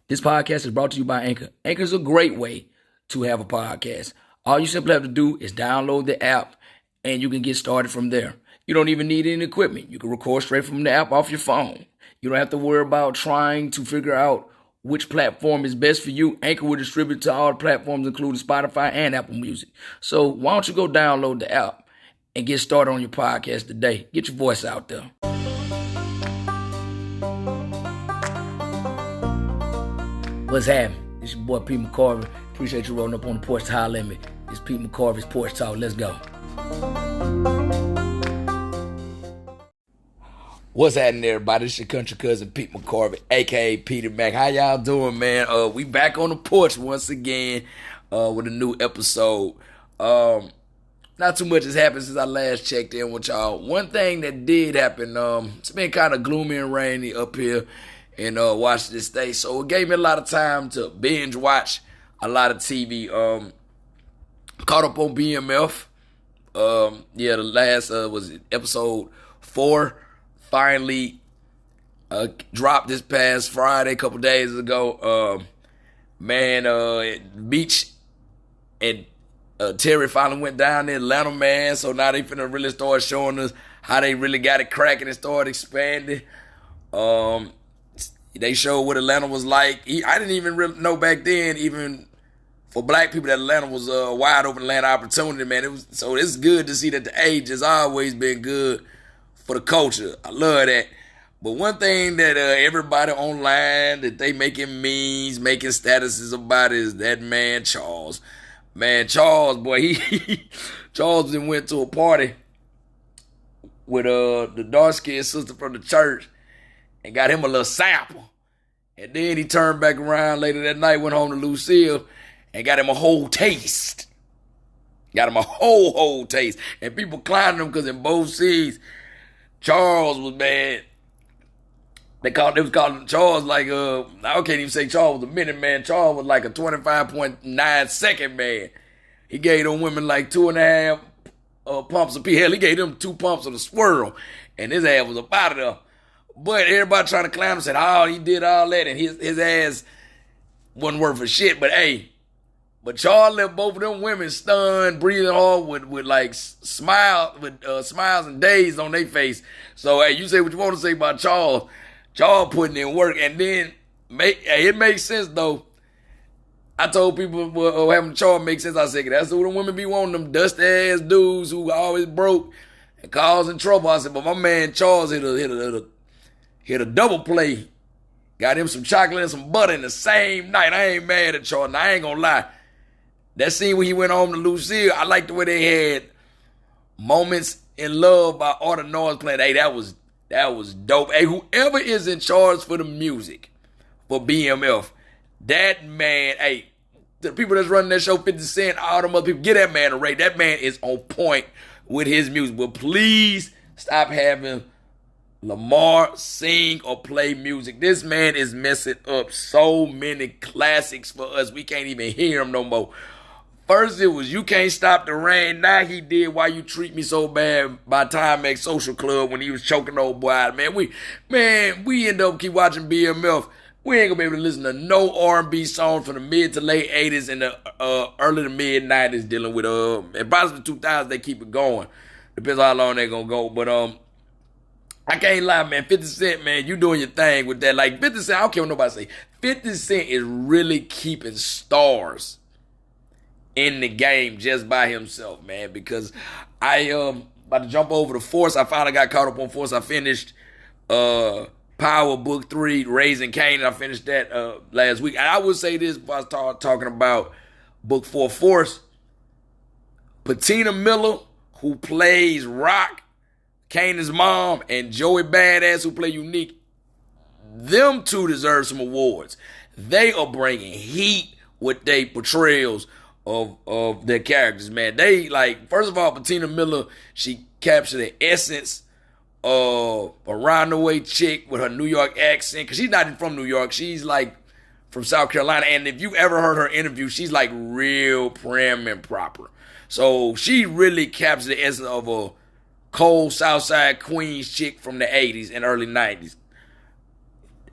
This podcast is brought to you by Anchor. Anchor is a great way to have a podcast. All you simply have to do is download the app and you can get started from there. You don't even need any equipment. You can record straight from the app off your phone. You don't have to worry about trying to figure out which platform is best for you. Anchor will distribute to all platforms, including Spotify and Apple Music. So why don't you go download the app and get started on your podcast today? Get your voice out there. What's happening? It's your boy Pete McCorvey. Appreciate you rolling up on the porch to holler at me. It's Pete McCorvey's Porch Talk. Let's go. What's happening, everybody? It's your country cousin Pete McCorvey, aka Peter Mac. How y'all doing, man? We back on the porch once again with a new episode. Not too much has happened since I last checked in with y'all. One thing that did happen, it's been kind of gloomy and rainy up here in Washington State, so it gave me a lot of time to binge watch a lot of TV. Caught up on BMF. The last was episode 4. Finally dropped this past Friday, a couple days ago. Beach and Terry finally went down to Atlanta, man. So now they finna really start showing us how they really got it cracking and started expanding. They showed what Atlanta was like. I didn't even really know back then, even for black people, that Atlanta was a wide open land opportunity, man. So it's good to see that the age has always been good for the culture. I love that. But one thing that everybody online that they making memes, making statuses about is that man Charles. Man, Charles, boy, Charles went to a party with the dark-skinned sister from the church and got him a little sample. And then he turned back around later that night, went home to Lucille, and got him a whole taste. Got him a whole taste. And people clowning him because in both scenes, Charles was bad. They was calling Charles like, I can't even say Charles was a minute man. Charles was like a 25.9 second man. He gave them women like 2.5 pumps of pee. Hell, he gave them 2 pumps of the swirl. And his ass was up out of there. But everybody trying to clown him said, he did all that. And his ass wasn't worth a shit. But hey, Charles left both of them women stunned, breathing hard with like smiles and days on their face. So hey, you say what you want to say about Charles. Charles putting in work. And then it makes sense though. I told people having Charles make sense. I said, that's what the women be wanting, them dusty ass dudes who always broke and causing trouble. I said, but my man Charles hit a double play. Got him some chocolate and some butter in the same night. I ain't mad at Charles. Now, I ain't gonna lie. That scene when he went home to Lucille, I like the way they had Moments in Love by Arthur Noise playing. Hey, that was dope. Hey, whoever is in charge for the music for BMF, that man, hey, the people that's running that show, 50 Cent, all them other people, get that man a rate. That man is on point with his music. But please stop having Lamar sing or play music. This man is messing up so many classics for us. We can't even hear him no more. First it was You Can't Stop the Rain. Now he did Why You Treat Me So Bad by Timex Social Club when he was choking old boy out. Man, we end up keep watching BMF. We ain't gonna be able to listen to no R&B songs from the mid to late 80s and the early to mid 90s dealing with and possibly 2000s. They keep it going. Depends on how long they gonna go. But I can't lie, man. 50 Cent, man, you doing your thing with that. Like 50 Cent, I don't care what nobody say. 50 Cent is really keeping stars in the game just by himself, man. Because I about to jump over to Force. I finally got caught up on Force. I finished Power Book 3, Raising Cain. I finished that last week. And I would say this before I start talking about Book 4 Force. Patina Miller, who plays Rock, Kanan's mom, and Joey Badass, who play Unique, them two deserve some awards. They are bringing heat with their portrayals of their characters, man. They, like, first of all, Patina Miller, she captured the essence of a roundaway chick with her New York accent, because she's not even from New York. She's, like, from South Carolina, and if you ever heard her interview, she's, like, real prim and proper. So she really captured the essence of a cold Southside Queens chick from the 80s and early 90s.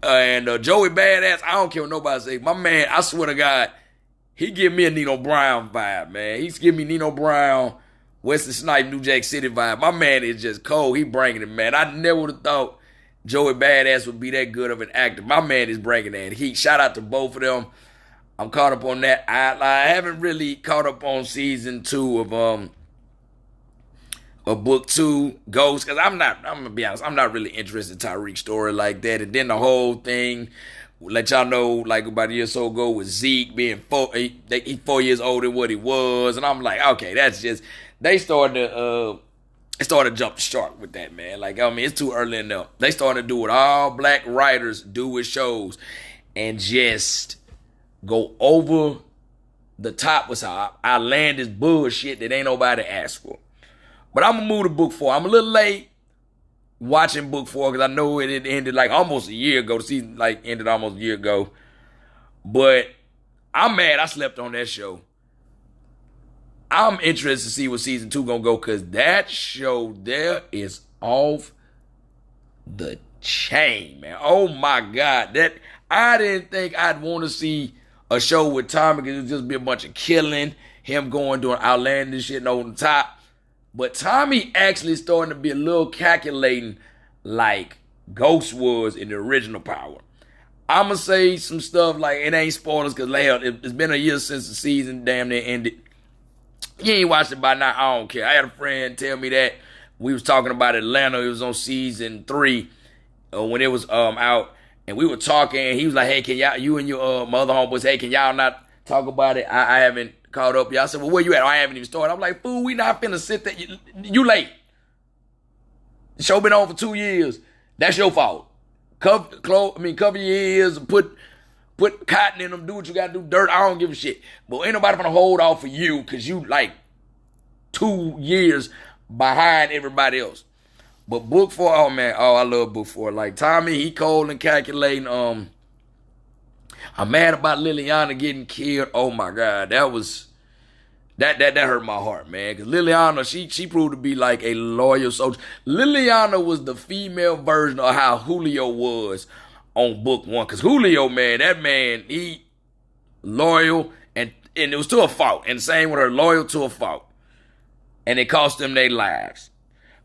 And Joey Badass, I don't care what nobody say. My man, I swear to God, he give me a Nino Brown vibe, man. He's giving me Nino Brown, Wesley Snipes, New Jack City vibe. My man is just cold. He bringing it, man. I never would have thought Joey Badass would be that good of an actor. My man is bringing that heat. Shout out to both of them. I'm caught up on that. I haven't really caught up on season 2 of book 2, Ghost, because I'm gonna be honest, I'm not really interested in Tyreek's story like that. And then the whole thing, let y'all know, like about a year or so ago, with Zeke being 4 years older than what he was. And I'm like, okay, that's just, they started to jump the shark with that, man. Like, I mean, it's too early enough. They started to do what all black writers do with shows and just go over the top with some outlandish bullshit that ain't nobody asked for. But I'm going to move to book 4. I'm a little late watching book 4 because I know it ended like almost a year ago. The season like ended almost a year ago. But I'm mad I slept on that show. I'm interested to see what season 2 going to go because that show there is off the chain, man. Oh, my God. That I didn't think I'd want to see a show with Tommy because it would just be a bunch of killing, him going doing outlandish shit and over the top. But Tommy actually starting to be a little calculating like Ghost was in the original Power. I'm going to say some stuff like, it ain't spoilers because it's been a year since the season damn near ended. You ain't watched it by now, I don't care. I had a friend tell me that we was talking about Atlanta. It was on season 3 when it was out. And we were talking, and he was like, hey, can y'all, you and your my other homeboys, hey, can y'all not talk about it? I haven't caught up. Y'all said, well, where you at? I haven't even started. I'm like, fool, we not finna sit there. You late. The show been on for 2 years. That's your fault. Cover your ears, put cotton in them, do what you gotta do. Dirt, I don't give a shit. But ain't nobody gonna hold off for you because you like 2 years behind everybody else. But book 4, oh man, I love book 4. Like Tommy, he cold and calculating. I'm mad about Liliana getting killed. Oh my God, that hurt my heart, man. Cause Liliana, she proved to be like a loyal soldier. Liliana was the female version of how Julio was on book 1. Cause Julio, man, that man, he loyal and it was to a fault. And same with her, loyal to a fault. And it cost them their lives.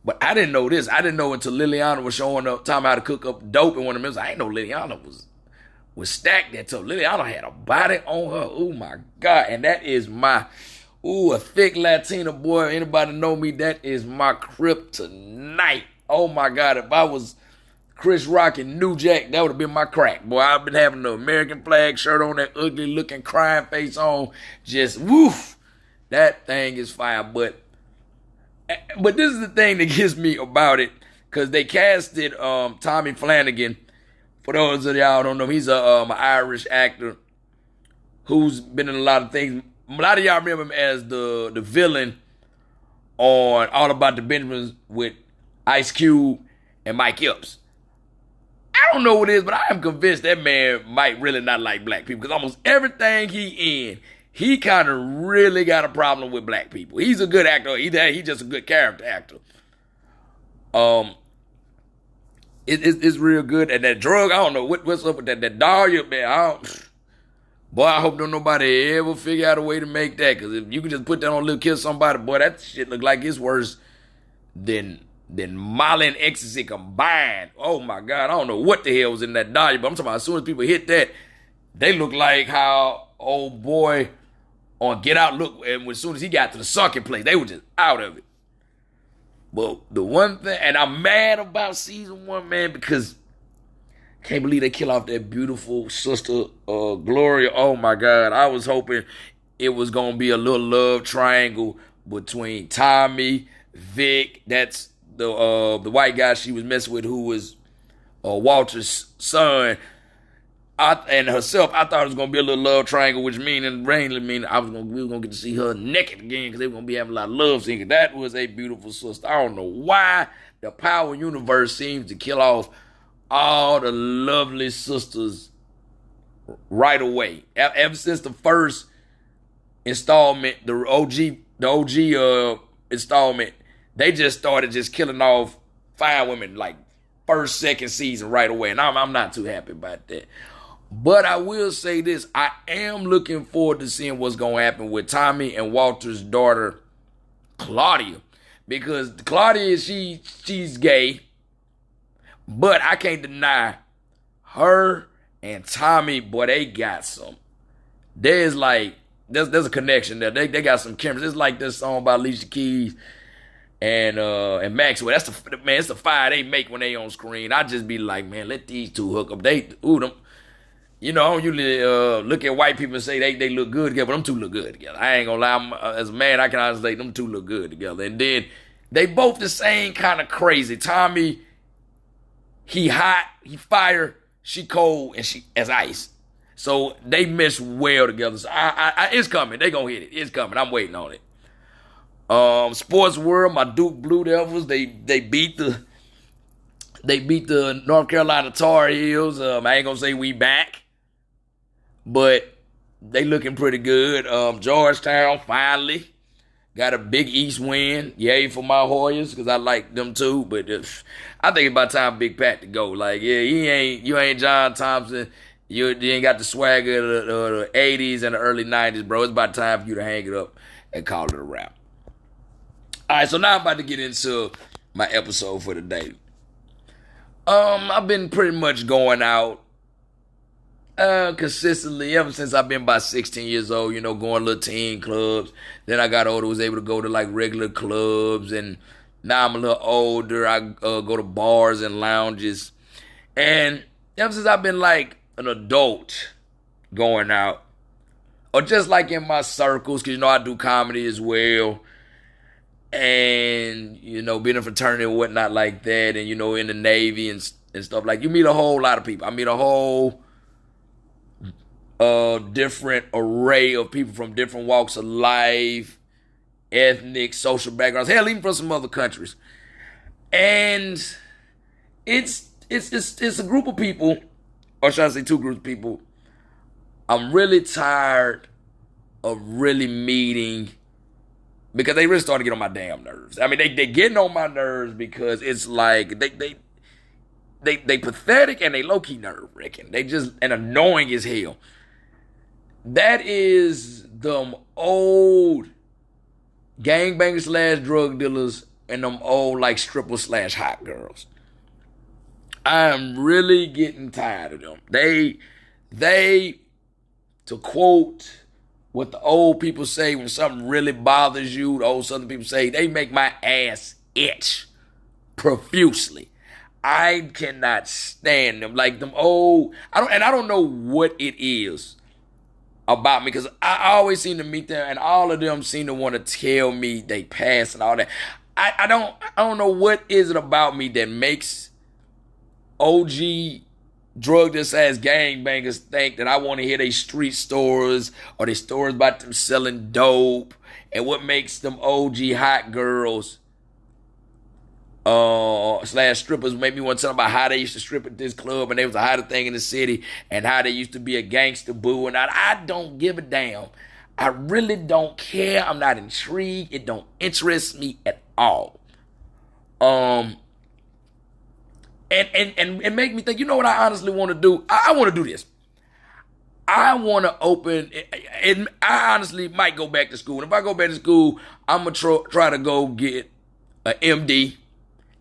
But I didn't know this. I didn't know until Liliana was showing up, talking how to cook up dope in one of them. I didn't know Liliana was stacked that tough. Liliana had a body on her. Oh my God. And that is a thick Latina boy. Anybody know me? That is my kryptonite. Oh my God. If I was Chris Rock and New Jack, that would have been my crack. Boy, I've been having the American flag shirt on, that ugly looking crying face on. Just woof. That thing is fire. But this is the thing that gets me about it. Because they casted Tommy Flanagan. For those of y'all who don't know, he's an Irish actor who's been in a lot of things. A lot of y'all remember him as the villain on All About the Benjamins with Ice Cube and Mike Epps. I don't know what it is, but I am convinced that man might really not like black people because almost everything he in, he kind of really got a problem with black people. He's a good actor. He's just a good character actor. It's real good. And that drug, I don't know what's up with that Dahlia, man. Boy, I hope don't nobody ever figure out a way to make that. Because if you can just put that on Lil' Kill Somebody, boy, that shit look like it's worse than Molly and ecstasy combined. Oh my God, I don't know what the hell was in that Dahlia, but I'm talking about as soon as people hit that, they look like how old boy on Get Out look, and as soon as he got to the sucking place, they were just out of it. But the one thing, and I'm mad about season 1, man, because I can't believe they kill off that beautiful sister, Gloria. Oh my God, I was hoping it was gonna be a little love triangle between Tommy, Vic, that's the white guy she was messing with, who was Walter's son, and herself. I thought it was gonna be a little love triangle, which mainly mean we were gonna get to see her naked again because they were gonna be having a lot of love scenes. That was a beautiful sister. I don't know why the Power universe seems to kill off all the lovely sisters right away. Ever since the first installment, the OG installment, they just started just killing off fine women like first, second season right away. And I'm not too happy about that. But I will say this. I am looking forward to seeing what's going to happen with Tommy and Walter's daughter, Claudia. Because Claudia, she's gay. But I can't deny her and Tommy, boy, they got some. There's a connection there. They got some chemistry. It's like this song by Alicia Keys and Maxwell. It's the fire they make when they on screen. I just be like, man, let these two hook up. Them. You know, I don't usually look at white people and say they look good together, but them two look good together. I ain't gonna lie. As a man, I can honestly say them two look good together. And then they both the same kind of crazy. Tommy, he hot, he fire, she cold, and she as ice. So they mesh well together. So it's coming. They gonna hit it. It's coming. I'm waiting on it. Sports world, my Duke Blue Devils, they beat the North Carolina Tar Heels. I ain't gonna say we back, but they looking pretty good. Georgetown finally got a Big East win. Yay for my Hoyas, because I like them too. But I think it's about time Big Pat to go. Like, yeah, you ain't John Thompson. You ain't got the swagger of the 80s and the early 90s, bro. It's about time for you to hang it up and call it a wrap. All right, so now I'm about to get into my episode for today. I've been pretty much going out consistently ever since I've been about 16 years old, you know, going to little teen clubs. Then I got older, was able to go to like regular clubs, and now I'm a little older. I go to bars and lounges. And ever since I've been like an adult going out, or just like in my circles, because, you know, I do comedy as well. And, you know, being in a fraternity and whatnot like that, and, you know, in the Navy and stuff, like, you meet a whole lot of people. I meet a whole different array of people from different walks of life, ethnic, social backgrounds, hell, even from some other countries. And it's a group of people, or should I say two groups of people, I'm really tired of really meeting, because they really started to get on my damn nerves. I mean, they getting on my nerves because it's like they pathetic and they low-key nerve-wracking. They just and annoying as hell. That is them old gangbangers / drug dealers and them old like strippers / hot girls. I'm really getting tired of them. They, to quote what the old people say when something really bothers you, the old Southern people say, they make my ass itch profusely. I cannot stand them. Like them old, I don't know what it is about me, because I always seem to meet them and all of them seem to want to tell me they pass and all that. I don't know what is it about me that makes OG drug this ass gangbangers think that I want to hear they street stories or they stories about them selling dope, and what makes them OG hot girls / strippers make me want to tell them about how they used to strip at this club and they was the hottest thing in the city and how they used to be a gangster boo, and I don't give a damn. I really don't care. I'm not intrigued. It don't interest me at all. And make me think, you know what I honestly want to do? I want to do this. I want to open, and I honestly might go back to school. And if I go back to school, I'm going to try to go get an MD,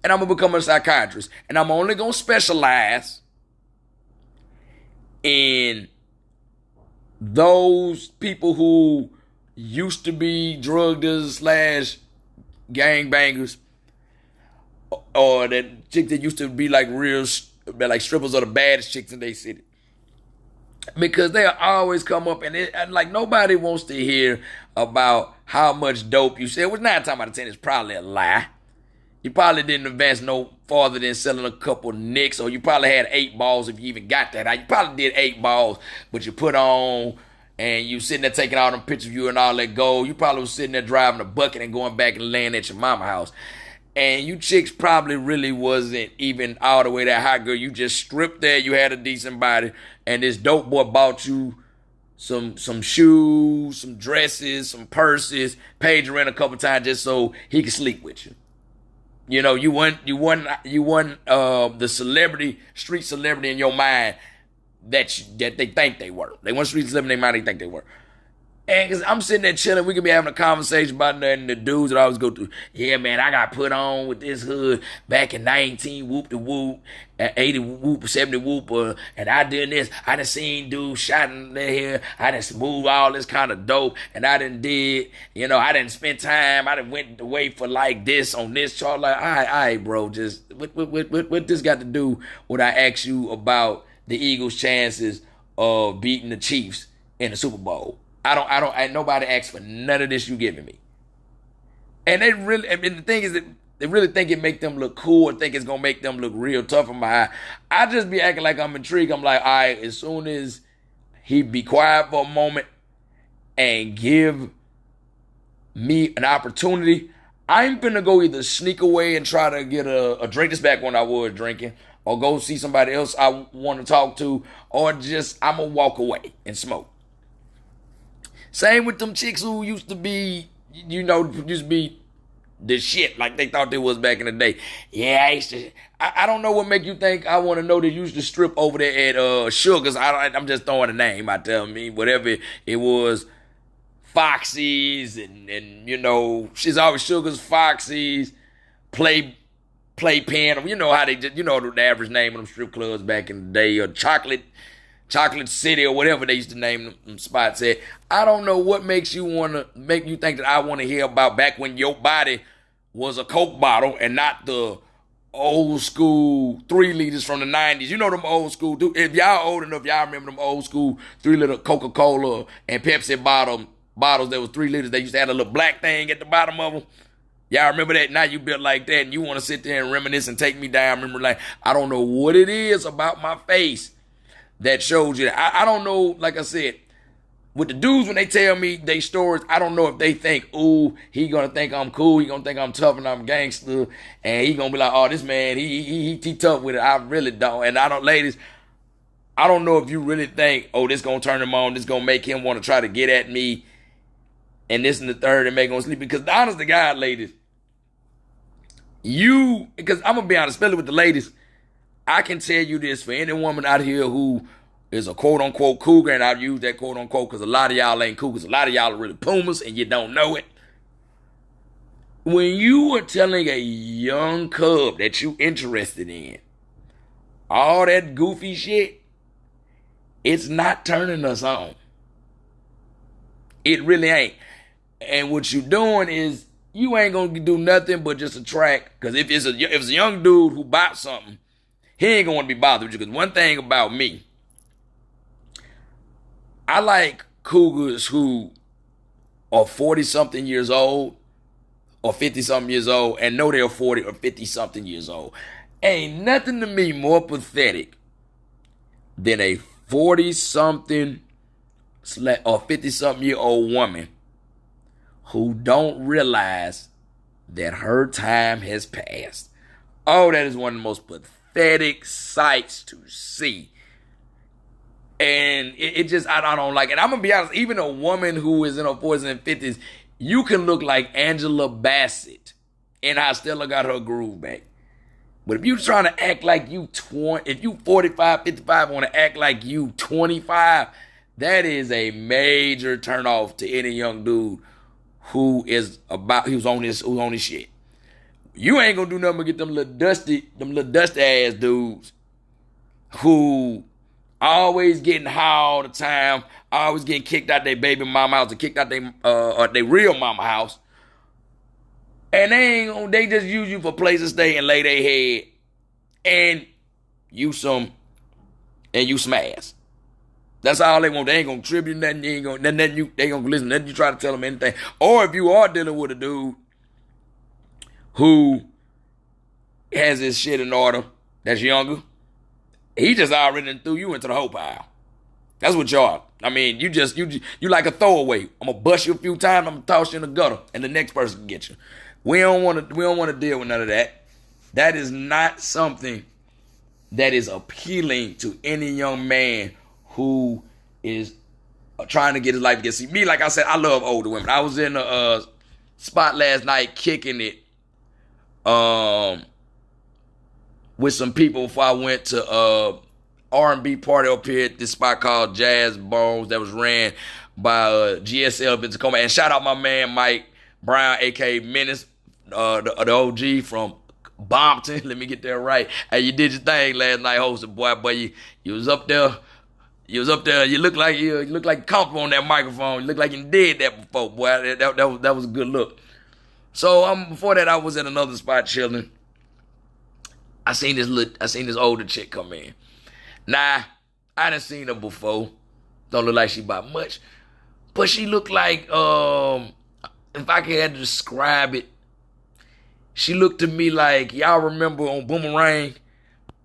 and I'm going to become a psychiatrist. And I'm only going to specialize in those people who used to be drug dealers / gangbangers, or that chick that used to be like real, like strippers are the baddest chicks in their city. Because they'll always come up and like nobody wants to hear about how much dope you sell, which 9 times out of 10 is probably a lie. You probably didn't advance no farther than selling a couple nicks, or you probably had 8 balls if you even got that. You probably did 8 balls, but you put on and you sitting there taking all them pictures of you and all that gold. You probably was sitting there driving a bucket and going back and laying at your mama house. And you chicks probably really wasn't even all the way that hot girl. You just stripped there, you had a decent body, and this dope boy bought you some shoes, some dresses, some purses, paid you rent a couple times just so he could sleep with you. You want the celebrity, street celebrity in your mind that they think they were. They want street celebrity in their mind they think they were. And cause I'm sitting there chilling, we could be having a conversation about nothing. The dudes that I always go through, yeah, man, I got put on with this hood back in 19 whoop the whoop, 80 whoop, 70 whoop, and I did this. I done seen dudes shot in their hair. I done smooth all this kind of dope, and I done did, I didn't spend time. I done went away for like this on this chart. Like, all right, bro, just what this got to do when I ask you about the Eagles' chances of beating the Chiefs in the Super Bowl? Nobody asked for none of this you giving me. And the thing is that they really think it make them look cool and think it's going to make them look real tough in my eye. I just be acting like I'm intrigued. I'm like, all right, as soon as he be quiet for a moment and give me an opportunity, I'm finna go either sneak away and try to get a drink that's back when I was drinking, or go see somebody else I want to talk to, or just I'm going to walk away and smoke. Same with them chicks who used to be, used to be the shit like they thought they was back in the day. Yeah, I don't know what make you think I want to know they used to strip over there at Sugar's. I'm just throwing a name out there. I mean, whatever it was, Foxy's and she's always Sugar's, Foxy's, Playpen. You know how they just, the average name of them strip clubs back in the day, or Chocolate City or whatever they used to name them spots at. I don't know what make you think that I want to hear about back when your body was a Coke bottle and not the old school 3 liters from the 90s. You know them old school, if y'all old enough, y'all remember them old school 3-liter Coca-Cola and Pepsi bottles that was 3 liters. They used to have a little black thing at the bottom of them. Y'all remember that? Now you built like that and you want to sit there and reminisce and take me down. Remember, like, I don't know what it is about my face that shows you that. I don't know, like I said, with the dudes when they tell me they stories, I don't know if they think, ooh, he gonna think I'm cool, he gonna think I'm tough and I'm gangster, and he gonna be like, oh, this man, he tough with it. I really don't. And I don't, ladies, I don't know if you really think, oh, this gonna turn him on, this gonna make him want to try to get at me, and this and the third, and make him sleep. Because honest to God, ladies, because I'm gonna be honest, especially with the ladies, I can tell you this for any woman out here who is a quote-unquote cougar, and I've used that quote-unquote because a lot of y'all ain't cougars. A lot of y'all are really pumas, and you don't know it. When you are telling a young cub that you interested in all that goofy shit, it's not turning us on. It really ain't. And what you doing is you ain't going to do nothing but just attract, because if it's a young dude who bought something, he ain't going to want to be bothered with you. Because one thing about me, I like cougars who are 40-something years old or 50-something years old and know they're 40 or 50-something years old. Ain't nothing to me more pathetic than a 40-something or 50-something year old woman who don't realize that her time has passed. Oh, that is one of the most pathetic sights to see. And it just, I don't like it. I'm going to be honest, even a woman who is in her 40s and 50s, you can look like Angela Bassett and I still got her groove back. But if you're trying to act like you 20, if you 45, 55, want to act like you 25, that is a major turnoff to any young dude who's on his shit. You ain't gonna do nothing but get them little dusty ass dudes who always getting high all the time, always getting kicked out their baby mama house or kicked out their real mama house. And they just use you for place to stay and lay their head and you smash. That's all they want. They ain't gonna tribute nothing. They ain't gonna listen to nothing you try to tell them anything. Or if you are dealing with a dude who has his shit in order, that's younger, he just already threw you into the whole pile. That's what you are. I mean, you like a throwaway. I'm gonna bust you a few times. I'm gonna toss you in the gutter, and the next person can get you. We don't want to deal with none of that. That is not something that is appealing to any young man who is trying to get his life together. See, me, like I said, I love older women. I was in a spot last night kicking it um, with some people before I went to R&B party up here at this spot called Jazz Bones that was ran by GSL in Tacoma. And shout out my man Mike Brown, aka Menace, the OG from Bompton. Let me get that right. Hey, you did your thing last night, hosted boy. But you was up there. You was up there. You look like comfortable on that microphone. You look like you did that before, boy. That was a good look. So before that, I was at another spot chilling. I seen this older chick come in. Nah, I done seen her before. Don't look like she bought much, but she looked like if I had to describe it, she looked to me like, y'all remember on Boomerang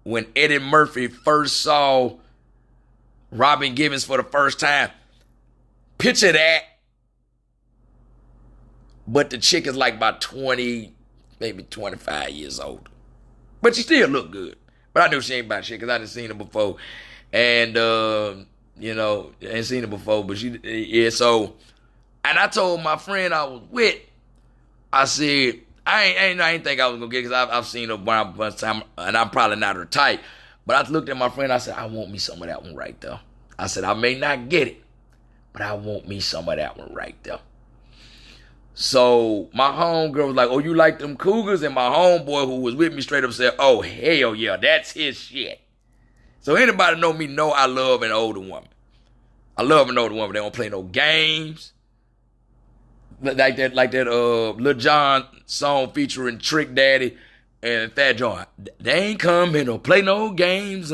when Eddie Murphy first saw Robin Givens for the first time. Picture that. But the chick is like about 20, maybe 25 years old. But she still look good. But I knew she ain't about shit because I done seen her before. And, I ain't seen her before. But so, and I told my friend I was with, I said, I ain't think I was going to get it because I've seen her a bunch of time, and I'm probably not her type. But I looked at my friend, I said, I want me some of that one right there. I said, I may not get it, but I want me some of that one right there. So my homegirl was like, oh, you like them cougars? And my homeboy who was with me straight up said, oh, hell yeah, that's his shit. So anybody know me know I love an older woman. I love an older woman. They don't play no games. Like that Lil Jon song featuring Trick Daddy and Fat Joe. They ain't come here to play no games.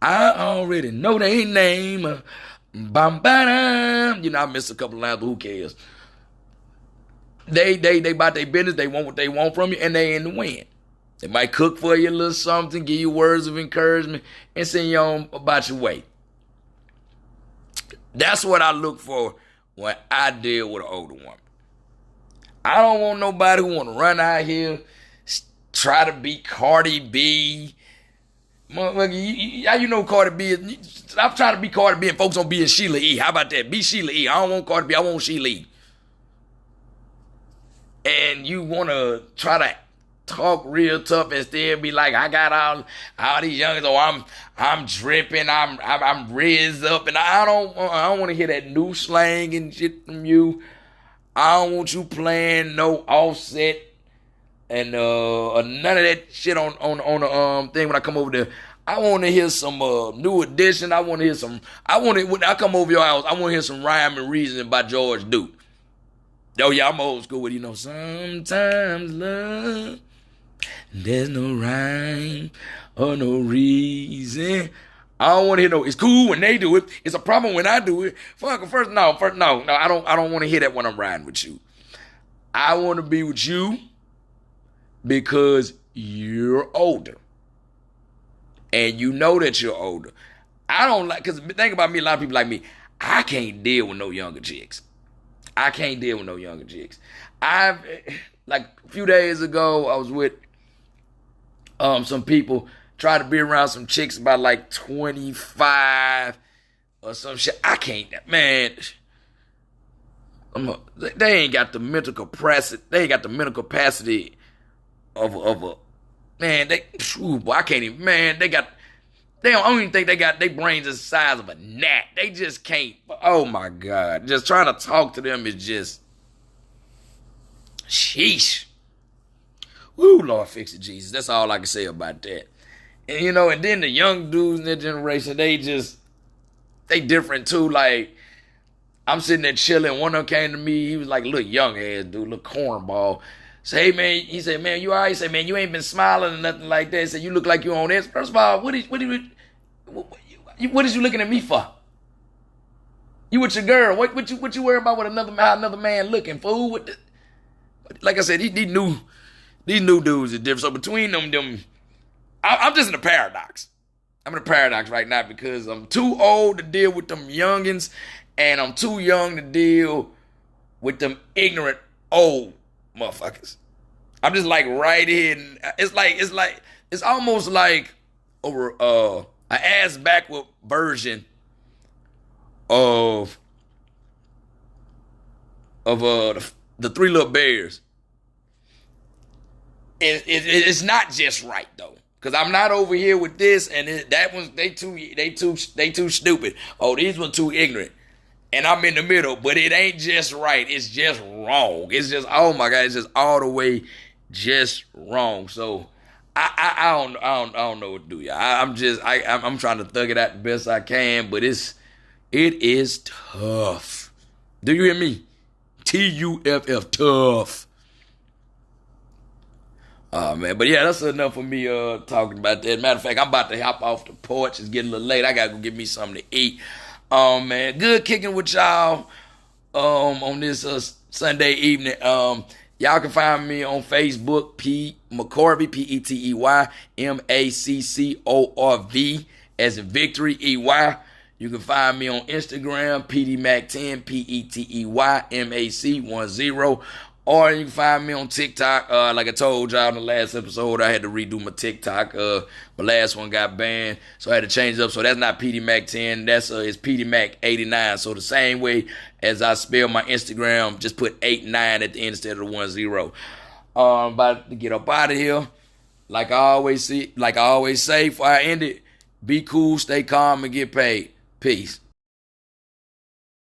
I already know their name. Bam, bam. I missed a couple of lines, but who cares? They about their business. They want what they want from you, and they in the win. They might cook for you a little something, give you words of encouragement, and send you on about your way. That's what I look for when I deal with an older woman. I don't want nobody who want to run out here, try to be Cardi B. Motherfucker, how you know Cardi B is? I'm trying to be Cardi B and folks on being Sheila E. How about that? Be Sheila E. I don't want Cardi B. I want Sheila E. And you want to try to talk real tough and still be like, I got all these youngins. Oh, I'm dripping. I'm rizzed up, and I don't want to hear that new slang and shit from you. I don't want you playing no Offset and none of that shit on the thing when I come over there. I want to hear some New Edition. When I come over your house, I want to hear some Rhyme and Reason by George Duke. Oh yeah, I'm old school with, sometimes love, there's no rhyme or no reason. I don't want to hear it's cool when they do it. It's a problem when I do it. First, no, I don't want to hear that when I'm riding with you. I want to be with you because you're older. And you know that you're older. I don't like, because think about me, a lot of people like me, I can't deal with no younger chicks. Like a few days ago, I was with some people, tried to be around some chicks about like 25 or some shit. I can't, man. They ain't got the mental capacity. They ain't got the mental capacity of a man. I can't even, man. I don't even think they got their brains the size of a gnat. They just can't. Oh my God. Just trying to talk to them is just, sheesh. Woo, Lord, fix it, Jesus. That's all I can say about that. And and then the young dudes in that generation, they different too. Like, I'm sitting there chilling. One of them came to me. He was like a little young ass dude, little cornball. Say, hey, man, he said, man, you all right? He said, man, you ain't been smiling or nothing like that. He said, you look like you on this. First of all, what is you looking at me for? You with your girl. What you worry about with how another man looking, fool? Like I said, these new dudes are different. So between them, I'm just in a paradox. I'm in a paradox right now because I'm too old to deal with them youngins, and I'm too young to deal with them ignorant old motherfuckers. I'm just like right here. It's almost like an ass backward version of the Three Little Bears. It's not just right though. Cause I'm not over here with this and that one's they too stupid. Oh, these were too ignorant. And I'm in the middle, but it ain't just right. It's just wrong. It's just, oh my God, it's just all the way just wrong. So I don't know what to do, y'all. I'm trying to thug it out the best I can, but it is tough. Do you hear me? TUFF, tough. Oh man, but yeah, that's enough for me talking about that. Matter of fact, I'm about to hop off the porch. It's getting a little late. I gotta go get me something to eat. Man, good kicking with y'all on this Sunday evening. Y'all can find me on Facebook, McCorvey, PETY, as in victory, EY. You can find me on Instagram, PDMac10, PETEYMAC10. Or you can find me on TikTok. Like I told y'all in the last episode, I had to redo my TikTok. My last one got banned, so I had to change it up. So that's not PDMac10. That's it's PDMac89. So the same way as I spell my Instagram, just put 89 at the end instead of the 10. About to get up out of here. Like I always say, before I end it, be cool, stay calm, and get paid. Peace.